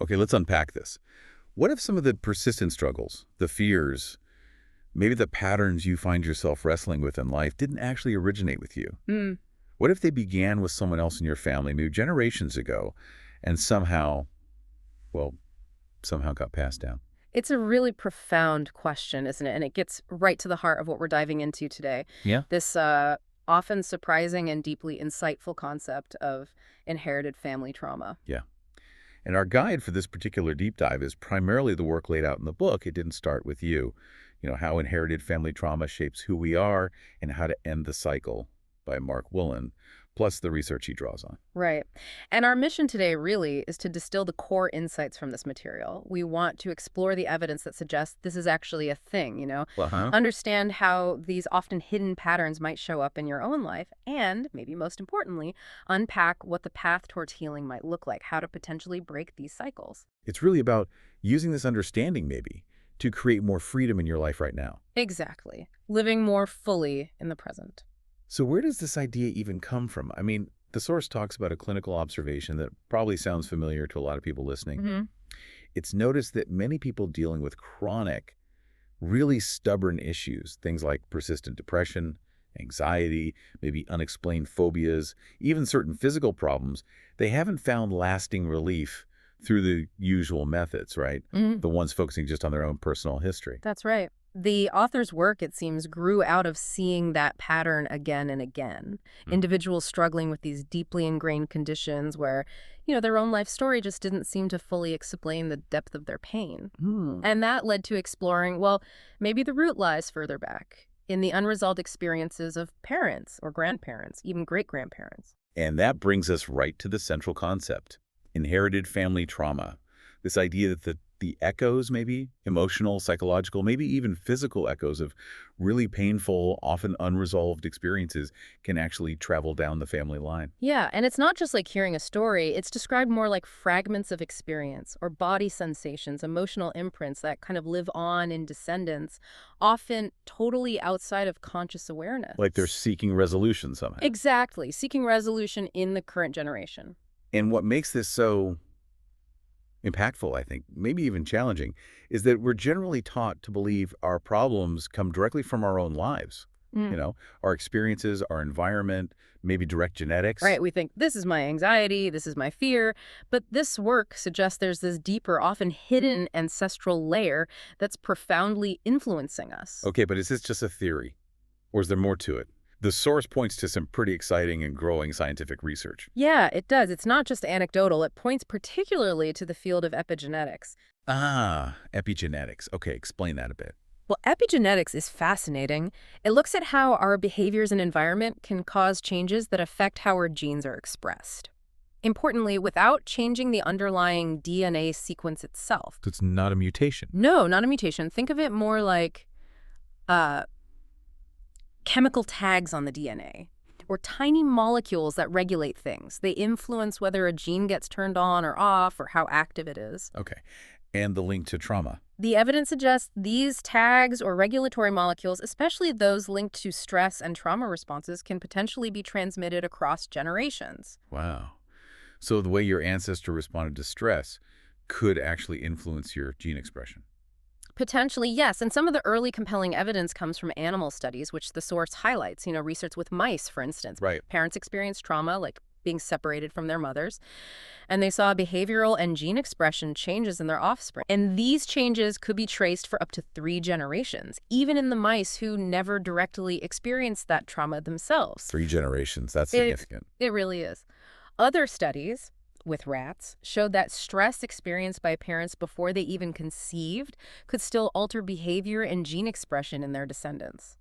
Okay, let's unpack this. What if some of the persistent struggles, the fears, maybe the patterns you find yourself wrestling with in life didn't actually originate with you? Mm. What if they began with someone else in your family, maybe generations ago, and somehow, well, somehow got passed down? It's a really profound question, isn't it? And it gets right to the heart of what we're diving into today. Yeah. This often surprising and deeply insightful concept of inherited family trauma. Yeah. And our guide for this particular deep dive is primarily the work laid out in the book. It didn't start with you. How inherited family trauma shapes who we are and how to end the cycle by Mark Wolynn, plus the research he draws on. Right. And our mission today really is to distill the core insights from this material. We want to explore the evidence that suggests this is actually a thing, Uh-huh. understand how these often hidden patterns might show up in your own life, and, maybe most importantly, unpack what the path towards healing might look like, how to potentially break these cycles. It's really about using this understanding, maybe, to create more freedom in your life right now. Exactly. Living more fully in the present. So where does this idea even come from? I mean, the source talks about a clinical observation that probably sounds familiar to a lot of people listening. Mm-hmm. It's noticed that many people dealing with chronic, really stubborn issues, things like persistent depression, anxiety, maybe unexplained phobias, even certain physical problems, they haven't found lasting relief through the usual methods, right? Mm-hmm. The ones focusing just on their own personal history. That's right. The author's work, it seems, grew out of seeing that pattern again and again. Individuals struggling with these deeply ingrained conditions where, their own life story just didn't seem to fully explain the depth of their pain. And that led to exploring, well, maybe the root lies further back in the unresolved experiences of parents or grandparents, even great-grandparents. And that brings us right to the central concept, inherited family trauma. This idea that the echoes, maybe emotional, psychological, maybe even physical echoes of really painful, often unresolved experiences can actually travel down the family line. Yeah, and it's not just like hearing a story. It's described more like fragments of experience or body sensations, emotional imprints that kind of live on in descendants, often totally outside of conscious awareness. Like they're seeking resolution somehow. Exactly, seeking resolution in the current generation. And what makes this so impactful, I think, maybe even challenging, is that we're generally taught to believe our problems come directly from our own lives. Our experiences, our environment, maybe direct genetics. Right, we think, this is my anxiety, this is my fear, but this work suggests there's this deeper, often hidden ancestral layer that's profoundly influencing us. Okay, but is this just a theory? Or is there more to it? The source points to some pretty exciting and growing scientific research. Yeah, it does. It's not just anecdotal. It points particularly to the field of epigenetics. Ah, epigenetics. Okay, explain that a bit. Well, epigenetics is fascinating. It looks at how our behaviors and environment can cause changes that affect how our genes are expressed. Importantly, without changing the underlying DNA sequence itself. So it's not a mutation. No, not a mutation. Think of it more like chemical tags on the DNA, or tiny molecules that regulate things. They influence whether a gene gets turned on or off or how active it is. Okay. And the link to trauma. The evidence suggests these tags or regulatory molecules, especially those linked to stress and trauma responses, can potentially be transmitted across generations. Wow. So the way your ancestor responded to stress could actually influence your gene expression. Potentially, yes. And some of the early compelling evidence comes from animal studies, which the source highlights. Research with mice, for instance. Right. Parents experienced trauma, like being separated from their mothers, and they saw behavioral and gene expression changes in their offspring. And these changes could be traced for up to 3 generations, even in the mice who never directly experienced that trauma themselves. 3 generations. That's significant. It really is. Other studies with rats showed that stress experienced by parents before they even conceived could still alter behavior and gene expression in their descendants.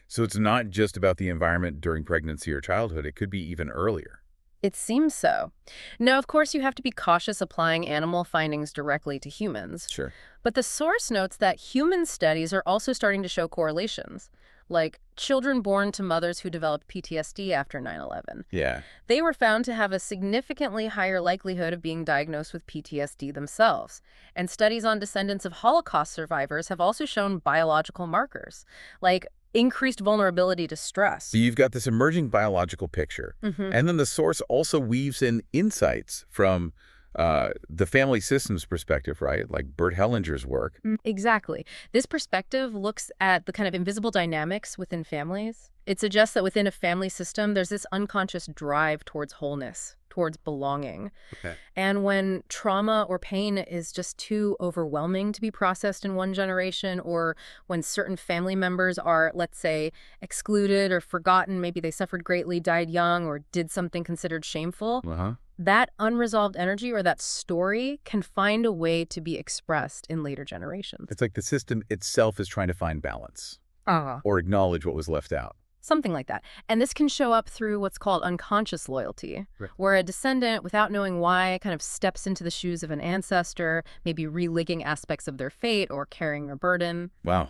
So it's not just about the environment during pregnancy or childhood. It could be even earlier. It seems so. Now, of course, you have to be cautious applying animal findings directly to humans. Sure. But the source notes that human studies are also starting to show correlations, like children born to mothers who developed PTSD after 9/11. Yeah. They were found to have a significantly higher likelihood of being diagnosed with PTSD themselves. And studies on descendants of Holocaust survivors have also shown biological markers, like increased vulnerability to stress. So you've got this emerging biological picture. And then the source also weaves in insights from The family systems perspective, right? Like Bert Hellinger's work. Exactly. This perspective looks at the kind of invisible dynamics within families. It suggests that within a family system, there's this unconscious drive towards wholeness, towards belonging. Okay. And when trauma or pain is just too overwhelming to be processed in one generation, or when certain family members are, let's say, excluded or forgotten, maybe they suffered greatly, died young, or did something considered shameful, Uh-huh. that unresolved energy or that story can find a way to be expressed in later generations. It's like the system itself is trying to find balance Uh-huh. or acknowledge what was left out. Something like that. And this can show up through what's called unconscious loyalty, Right. where a descendant, without knowing why, kind of steps into the shoes of an ancestor, maybe reliving aspects of their fate or carrying a burden. Wow.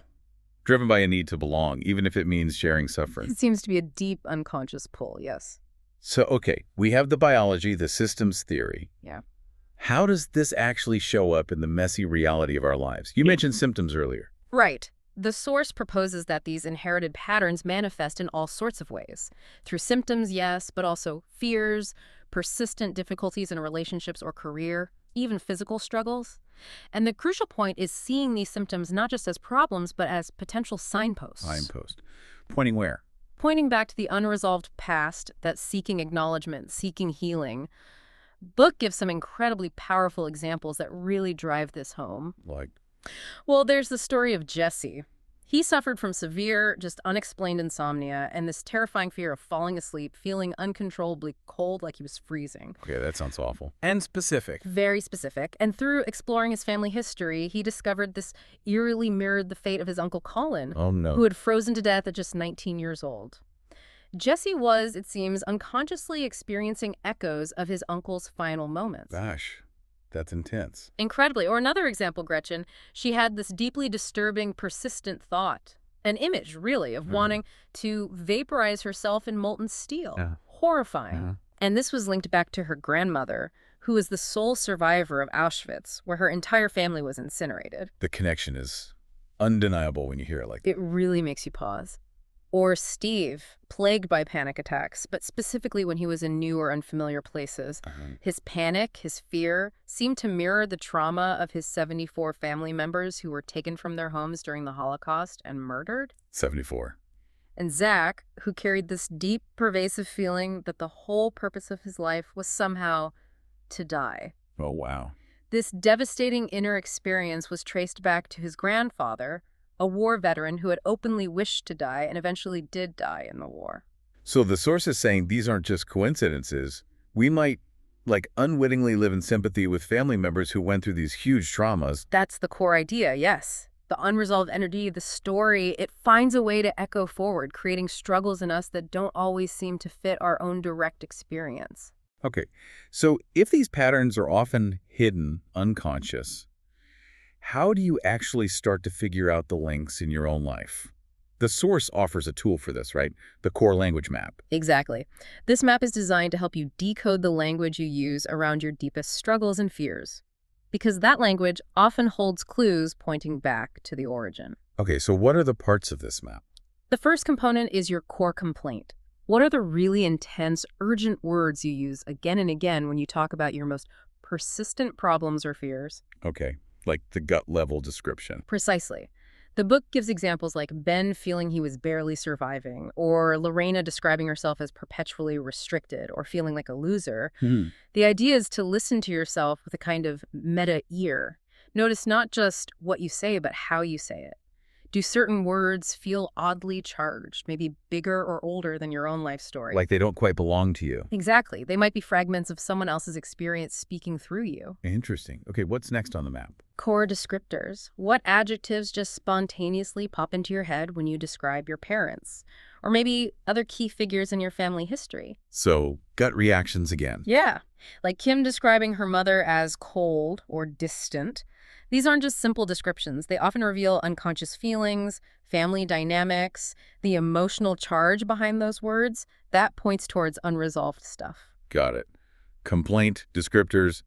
Driven by a need to belong, even if it means sharing suffering. It seems to be a deep unconscious pull, yes. So, okay, we have the biology, the systems theory. Yeah. How does this actually show up in the messy reality of our lives? You mentioned symptoms earlier. Right. The source proposes that these inherited patterns manifest in all sorts of ways. Through symptoms, yes, but also fears, persistent difficulties in relationships or career, even physical struggles. And the crucial point is seeing these symptoms not just as problems, but as potential signposts. Signpost. Pointing where? Pointing back to the unresolved past that's seeking acknowledgement, seeking healing. Book gives some incredibly powerful examples that really drive this home. Like, Well, there's the story of Jesse. He suffered from severe, just unexplained insomnia and this terrifying fear of falling asleep, feeling uncontrollably cold like he was freezing. okay, that sounds awful. And specific. Very specific. And through exploring his family history, he discovered this eerily mirrored the fate of his Uncle Colin, Oh, no. who had frozen to death at just 19 years old. Jesse was, it seems, unconsciously experiencing echoes of his uncle's final moments. Gosh, that's intense. Incredibly. Or another example, Gretchen, she had this deeply disturbing, persistent thought, an image, really, of wanting to vaporize herself in molten steel. Yeah. Horrifying. And this was linked back to her grandmother, who was the sole survivor of Auschwitz, where her entire family was incinerated. The connection is undeniable when you hear it like that. It really makes you pause. Or Steve, plagued by panic attacks, but specifically when he was in new or unfamiliar places. His panic, his fear, seemed to mirror the trauma of his 74 family members who were taken from their homes during the Holocaust and murdered. 74. And Zach, who carried this deep, pervasive feeling that the whole purpose of his life was somehow to die. Oh, wow. This devastating inner experience was traced back to his grandfather, a war veteran who had openly wished to die and eventually did die in the war. So the source is saying these aren't just coincidences. We might, like, unwittingly live in sympathy with family members who went through these huge traumas. That's the core idea, yes. The unresolved energy, the story, it finds a way to echo forward, creating struggles in us that don't always seem to fit our own direct experience. Okay, so if these patterns are often hidden, unconscious, how do you actually start to figure out the links in your own life? The source offers a tool for this, right? The core language map. Exactly. This map is designed to help you decode the language you use around your deepest struggles and fears, because that language often holds clues pointing back to the origin. Okay, so what are the parts of this map? The first component is your core complaint. What are the really intense, urgent words you use again and again when you talk about your most persistent problems or fears? Okay, like the gut level description. Precisely. The book gives examples like Ben feeling he was barely surviving, or Lorena describing herself as perpetually restricted or feeling like a loser. The idea is to listen to yourself with a kind of meta ear. Notice not just what you say, but how you say it. Do certain words feel oddly charged, maybe bigger or older than your own life story? Like they don't quite belong to you. Exactly. They might be fragments of someone else's experience speaking through you. Interesting. Okay, what's next on the map? Core descriptors. What adjectives just spontaneously pop into your head when you describe your parents? Or maybe other key figures in your family history? So, gut reactions again. Yeah. Like Kim describing her mother as cold or distant. These aren't just simple descriptions. They often reveal unconscious feelings, family dynamics, the emotional charge behind those words. That points towards unresolved stuff. Got it. Complaint, descriptors.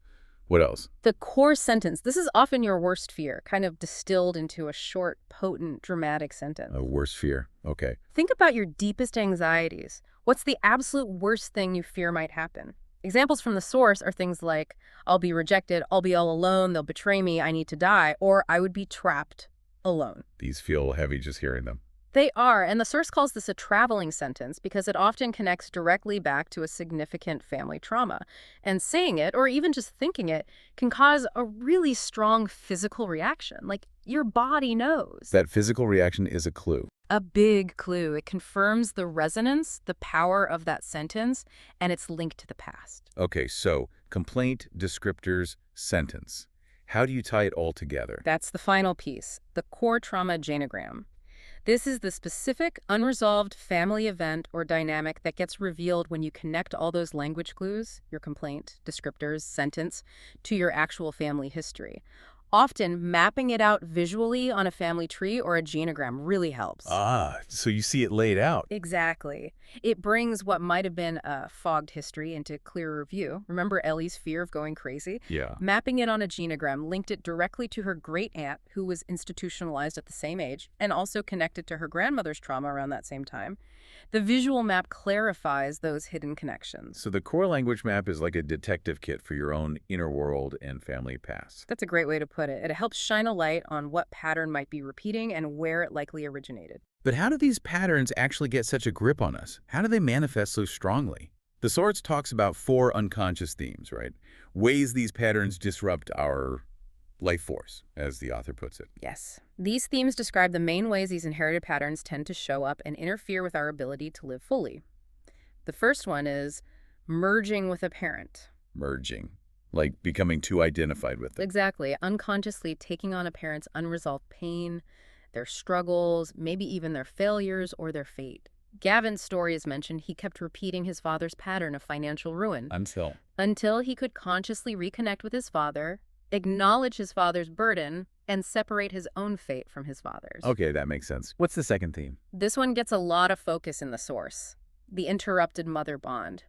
What else? The core sentence. This is often your worst fear, kind of distilled into a short, potent, dramatic sentence. A worst fear. Okay. Think about your deepest anxieties. What's the absolute worst thing you fear might happen? Examples from the source are things like, I'll be rejected, I'll be all alone, they'll betray me, I need to die, or I would be trapped alone. These feel heavy just hearing them. They are, and the source calls this a traveling sentence because it often connects directly back to a significant family trauma. And saying it, or even just thinking it, can cause a really strong physical reaction. Like, your body knows. That physical reaction is a clue. A big clue. It confirms the resonance, the power of that sentence, and it's linked to the past. Okay, so complaint, descriptors, sentence. How do you tie it all together? That's the final piece, the core trauma genogram. This is the specific, unresolved family event or dynamic that gets revealed when you connect all those language clues, your complaint, descriptors, sentence, to your actual family history. Often, mapping it out visually on a family tree or a genogram really helps. Ah, so you see it laid out. Exactly. It brings what might have been a fogged history into clearer view. Remember Ellie's fear of going crazy? Yeah. Mapping it on a genogram linked it directly to her great-aunt, who was institutionalized at the same age, and also connected to her grandmother's trauma around that same time. The visual map clarifies those hidden connections. So the core language map is like a detective kit for your own inner world and family past. That's a great way to put it. It helps shine a light on what pattern might be repeating and where it likely originated. But how do these patterns actually get such a grip on us? How do they manifest so strongly? The source talks about 4 unconscious themes, right? Ways these patterns disrupt our life force, as the author puts it. Yes. These themes describe the main ways these inherited patterns tend to show up and interfere with our ability to live fully. The first one is merging with a parent. Merging. Like becoming too identified with them. Exactly. Unconsciously taking on a parent's unresolved pain, their struggles, maybe even their failures or their fate. Gavin's story is mentioned. He kept repeating his father's pattern of financial ruin. Until he could consciously reconnect with his father, acknowledge his father's burden, and separate his own fate from his father's. Okay, that makes sense. What's the second theme? This one gets a lot of focus in the source. The interrupted mother bond.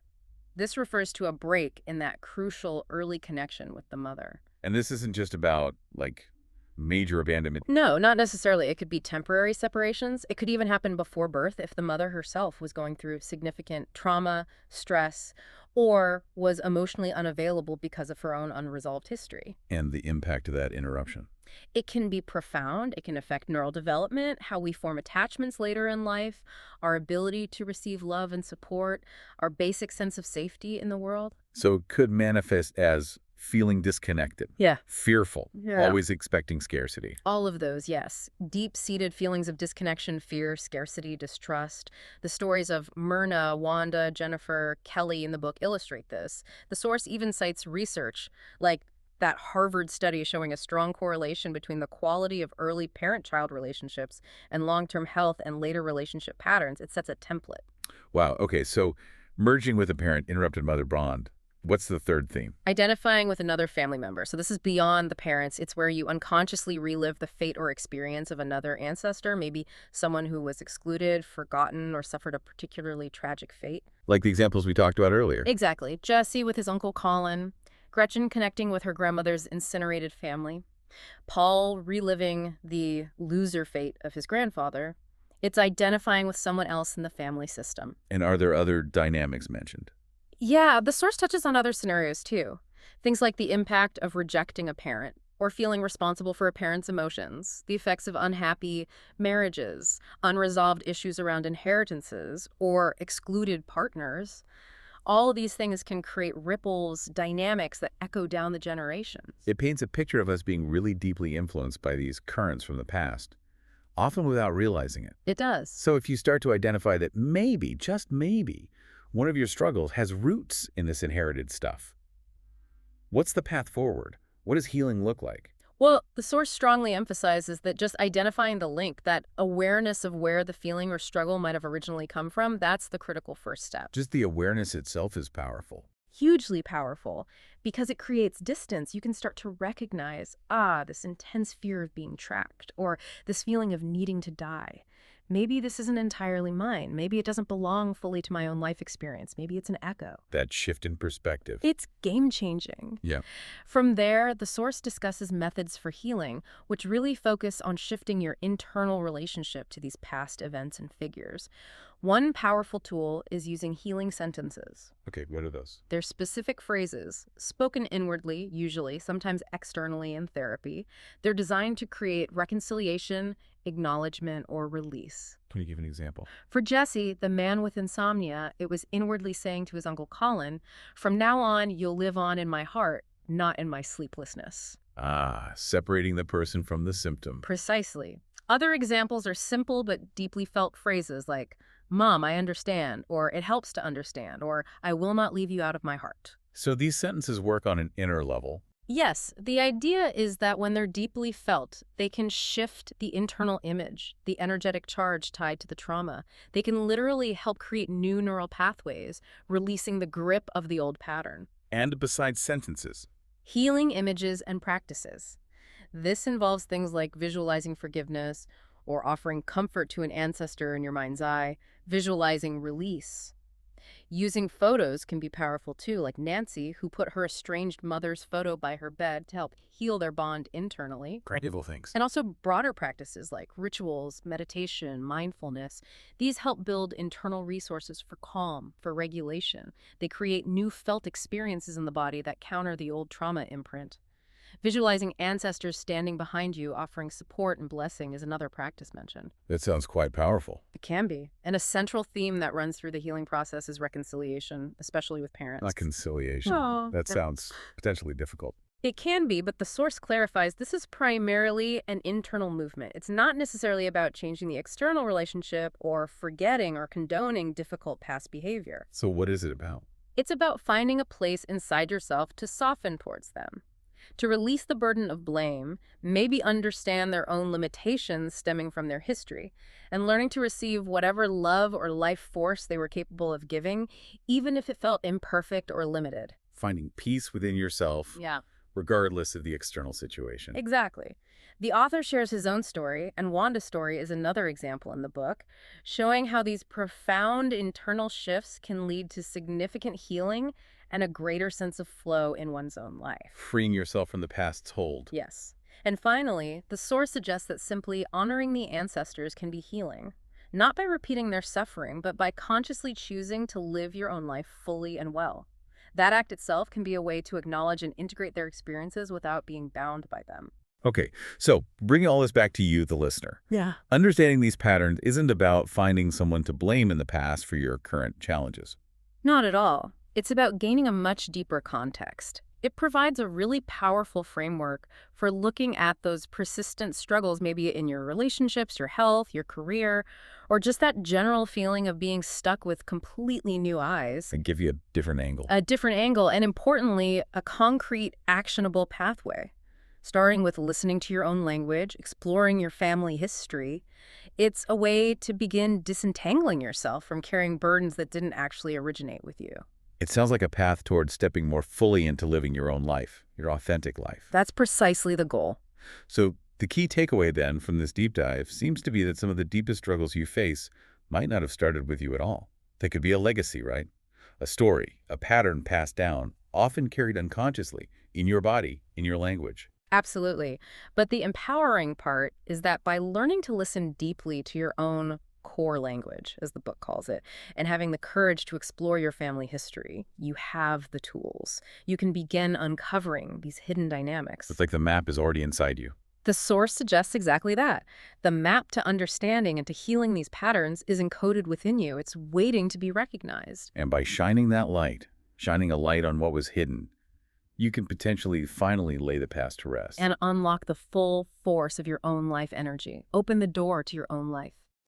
This refers to a break in that crucial early connection with the mother. And this isn't just about, like, major abandonment. No, not necessarily. It could be temporary separations. It could even happen before birth if the mother herself was going through significant trauma, stress, or was emotionally unavailable because of her own unresolved history. And the impact of that interruption. It can be profound. It can affect neural development, how we form attachments later in life, our ability to receive love and support, our basic sense of safety in the world. So it could manifest as feeling disconnected. Yeah. Fearful. Yeah. Always expecting scarcity. All of those, yes. Deep-seated feelings of disconnection, fear, scarcity, distrust. The stories of Myrna, Wanda, Jennifer, Kelly in the book illustrate this. The source even cites research, like that Harvard study showing a strong correlation between the quality of early parent-child relationships and long-term health and later relationship patterns. It sets a template. Wow. Okay, so merging with a parent, interrupted mother bond. What's the third theme? Identifying with another family member. So this is beyond the parents. It's where you unconsciously relive the fate or experience of another ancestor, maybe someone who was excluded, forgotten, or suffered a particularly tragic fate. Like the examples we talked about earlier. Exactly. Jesse with his Uncle Colin, Gretchen connecting with her grandmother's incinerated family, Paul reliving the loser fate of his grandfather. It's identifying with someone else in the family system. And are there other dynamics mentioned? Yeah, the source touches on other scenarios too. Things like the impact of rejecting a parent or feeling responsible for a parent's emotions, the effects of unhappy marriages, unresolved issues around inheritances, or excluded partners. All of these things can create ripples, dynamics that echo down the generations. It paints a picture of us being really deeply influenced by these currents from the past, often without realizing it. It does. So if you start to identify that maybe, just maybe, one of your struggles has roots in this inherited stuff, what's the path forward? What does healing look like? Well, the source strongly emphasizes that just identifying the link, that awareness of where the feeling or struggle might have originally come from, that's the critical first step. Just the awareness itself is powerful. Hugely powerful, because it creates distance. You can start to recognize, this intense fear of being trapped, or this feeling of needing to die. Maybe this isn't entirely mine. Maybe it doesn't belong fully to my own life experience. Maybe it's an echo. That shift in perspective. It's game-changing. Yeah. From there, the source discusses methods for healing, which really focus on shifting your internal relationship to these past events and figures. One powerful tool is using healing sentences. Okay, what are those? They're specific phrases, spoken inwardly, usually, sometimes externally in therapy. They're designed to create reconciliation, acknowledgement, or release. Can you give an example? For Jesse, the man with insomnia, it was inwardly saying to his Uncle Colin, "From now on, you'll live on in my heart, not in my sleeplessness." Ah, separating the person from the symptom. Precisely. Other examples are simple but deeply felt phrases like, "Mom, I understand," or "It helps to understand," or "I will not leave you out of my heart." So these sentences work on an inner level. Yes, the idea is that when they're deeply felt, they can shift the internal image, the energetic charge tied to the trauma. They can literally help create new neural pathways, releasing the grip of the old pattern. And besides sentences. Healing images and practices. This involves things like visualizing forgiveness or offering comfort to an ancestor in your mind's eye, visualizing release. Using photos can be powerful too, like Nancy, who put her estranged mother's photo by her bed to help heal their bond internally. Practical things. And also broader practices like rituals, meditation, mindfulness. These help build internal resources for calm, for regulation. They create new felt experiences in the body that counter the old trauma imprint. Visualizing ancestors standing behind you, offering support and blessing is another practice mentioned. That sounds quite powerful. It can be. And a central theme that runs through the healing process is reconciliation, especially with parents. Reconciliation. Aw. That sounds potentially difficult. It can be, but the source clarifies this is primarily an internal movement. It's not necessarily about changing the external relationship or forgetting or condoning difficult past behavior. So what is it about? It's about finding a place inside yourself to soften towards them, to release the burden of blame, maybe understand their own limitations stemming from their history, and learning to receive whatever love or life force they were capable of giving, even if it felt imperfect or limited. Finding peace within yourself, Yeah. regardless of the external situation. Exactly. The author shares his own story, and Wanda's story is another example in the book, showing how these profound internal shifts can lead to significant healing and a greater sense of flow in one's own life. Freeing yourself from the past's hold. Yes. And finally, the source suggests that simply honoring the ancestors can be healing, not by repeating their suffering, but by consciously choosing to live your own life fully and well. That act itself can be a way to acknowledge and integrate their experiences without being bound by them. Okay, so bringing all this back to you, the listener. Yeah. Understanding these patterns isn't about finding someone to blame in the past for your current challenges. Not at all. It's about gaining a much deeper context. It provides a really powerful framework for looking at those persistent struggles, maybe in your relationships, your health, your career, or just that general feeling of being stuck with completely new eyes. And give you a different angle. A different angle, and importantly, a concrete, actionable pathway. Starting with listening to your own language, exploring your family history, it's a way to begin disentangling yourself from carrying burdens that didn't actually originate with you. It sounds like a path towards stepping more fully into living your own life, your authentic life. That's precisely the goal. So the key takeaway then from this deep dive seems to be that some of the deepest struggles you face might not have started with you at all. They could be a legacy, right? A story, a pattern passed down, often carried unconsciously, in your body, in your language. Absolutely. But the empowering part is that by learning to listen deeply to your own core language, as the book calls it, and having the courage to explore your family history, you have the tools. You can begin uncovering these hidden dynamics. It's like the map is already inside you. The source suggests exactly that. The map to understanding and to healing these patterns is encoded within you. It's waiting to be recognized. And by shining that light, shining a light on what was hidden, you can potentially finally lay the past to rest. And unlock the full force of your own life energy. Open the door to your own life.